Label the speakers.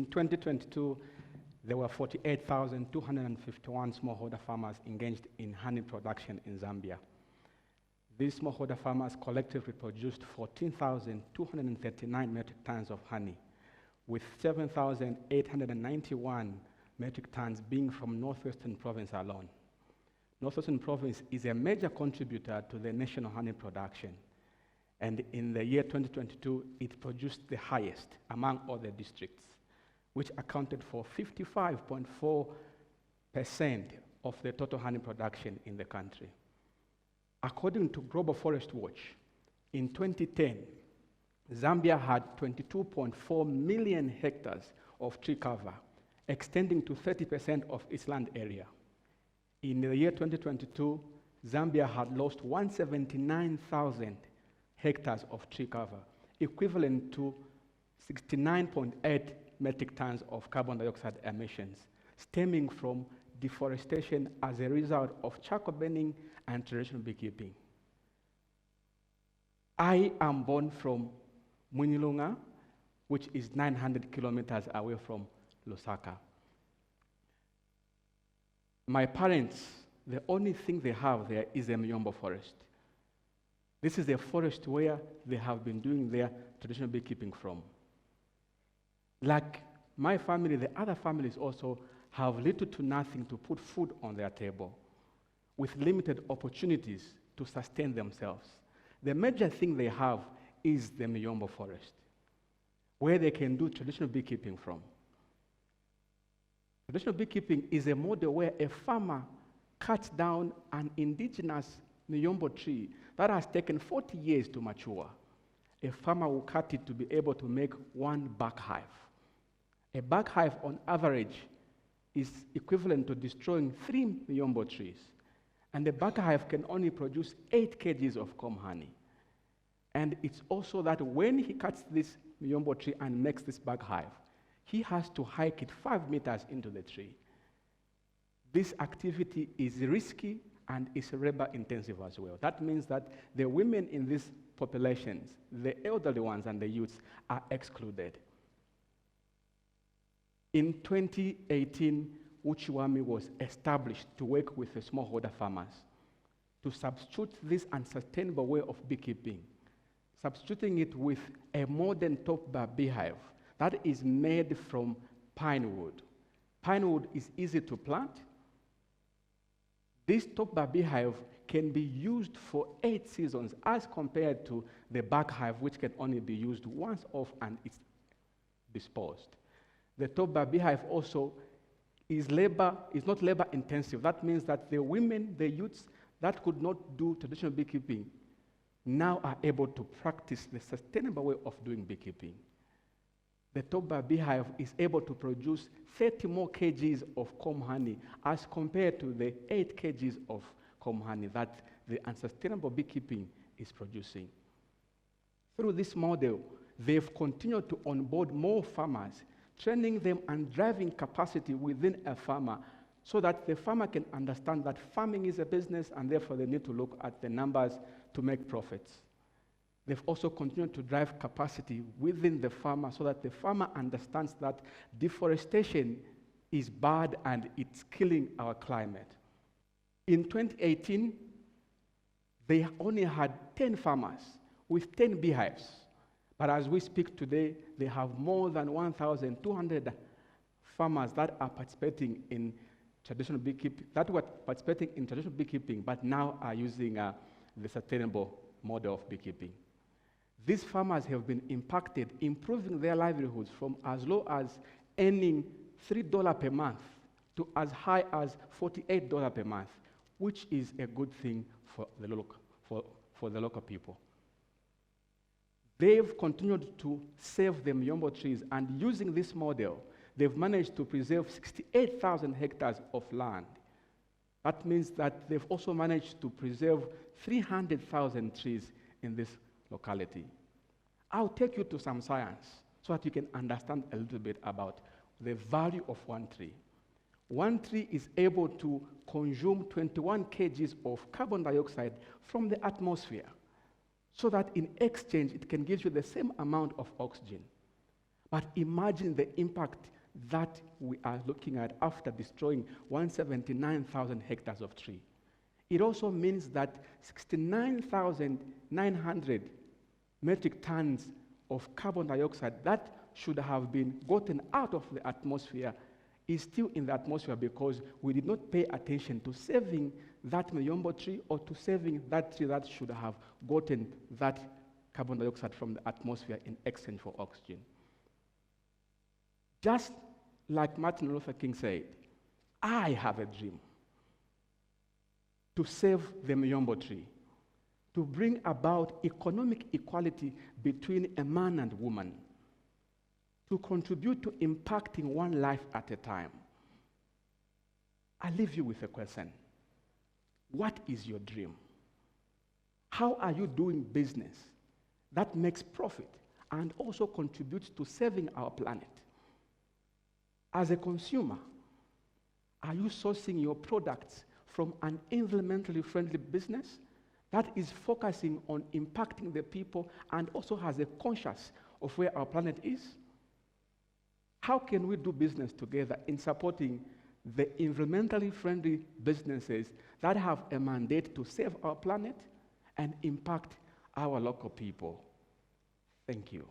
Speaker 1: In 2022, there were 48,251 smallholder farmers engaged in honey production in Zambia. These smallholder farmers collectively produced 14,239 metric tons of honey, with 7,891 metric tons being from Northwestern Province alone. Northwestern Province is a major contributor to the national honey production, and in the year 2022, it produced the highest among all the districts, which accounted for 55.4% of the total honey production in the country. According to Global Forest Watch, in 2010, Zambia had 22.4 million hectares of tree cover, extending to 30% of its land area. In the year 2022, Zambia had lost 179,000 hectares of tree cover, equivalent to 69.8 metric tons of carbon dioxide emissions, stemming from deforestation as a result of charcoal burning and traditional beekeeping. I am born from Munyilunga, which is 900 kilometers away from Lusaka. My parents, the only thing they have there is a Miyombo forest. This is a forest where they have been doing their traditional beekeeping from. Like my family, the other families also have little to nothing to put food on their table, with limited opportunities to sustain themselves. The major thing they have is the Miyombo forest, where they can do traditional beekeeping from. Traditional beekeeping is a model where a farmer cuts down an indigenous Miyombo tree that has taken 40 years to mature. A farmer will cut it to be able to make one bark hive. A bark hive, on average, is equivalent to destroying 3 Miyombo trees. And the bark hive can only produce 8 kgs of comb honey. And it's also that when he cuts this Miyombo tree and makes this bark hive, he has to hike it 5 meters into the tree. This activity is risky and is labor intensive as well. That means that the women in these populations, the elderly ones and the youths, are excluded. In 2018, Wuchi Wami was established to work with the smallholder farmers to substitute this unsustainable way of beekeeping, substituting it with a modern top-bar beehive that is made from pine wood. Pine wood is easy to plant. This top-bar beehive can be used for 8 seasons as compared to the bark hive, which can only be used once off and it's disposed. The top-bar beehive also is not labor intensive. That means that the women, the youths that could not do traditional beekeeping now are able to practice the sustainable way of doing beekeeping. The top-bar beehive is able to produce 30 more kgs of comb honey as compared to the 8 kgs of comb honey that the unsustainable beekeeping is producing. Through this model, they've continued to onboard more farmers, training them and driving capacity within a farmer so that the farmer can understand that farming is a business and therefore they need to look at the numbers to make profits. They've also continued to drive capacity within the farmer so that the farmer understands that deforestation is bad and it's killing our climate. In 2018, they only had 10 farmers with 10 beehives. But as we speak today, they have more than 1,200 farmers that are participating in traditional beekeeping, but now are using the sustainable model of beekeeping. These farmers have been impacted, improving their livelihoods from as low as earning $3 per month to as high as $48 per month, which is a good thing for the local people. They've continued to save the Miyombo trees, and using this model, they've managed to preserve 68,000 hectares of land. That means that they've also managed to preserve 300,000 trees in this locality. I'll take you to some science so that you can understand a little bit about the value of one tree. One tree is able to consume 21 kgs of carbon dioxide from the atmosphere, so that in exchange it can give you the same amount of oxygen. But imagine the impact that we are looking at after destroying 179,000 hectares of tree. It also means that 69,900 metric tons of carbon dioxide that should have been gotten out of the atmosphere is still in the atmosphere because we did not pay attention to saving that Miyombo tree or to saving that tree that should have gotten that carbon dioxide from the atmosphere in exchange for oxygen. Just like Martin Luther King said, I have a dream to save the Miyombo tree, to bring about economic equality between a man and woman, to contribute to impacting one life at a time. I leave you with a question. What is your dream? How are you doing business that makes profit and also contributes to saving our planet? As a consumer, are you sourcing your products from an environmentally friendly business that is focusing on impacting the people and also has a conscience of where our planet is? How can we do business together in supporting the environmentally friendly businesses that have a mandate to save our planet and impact our local people? Thank you.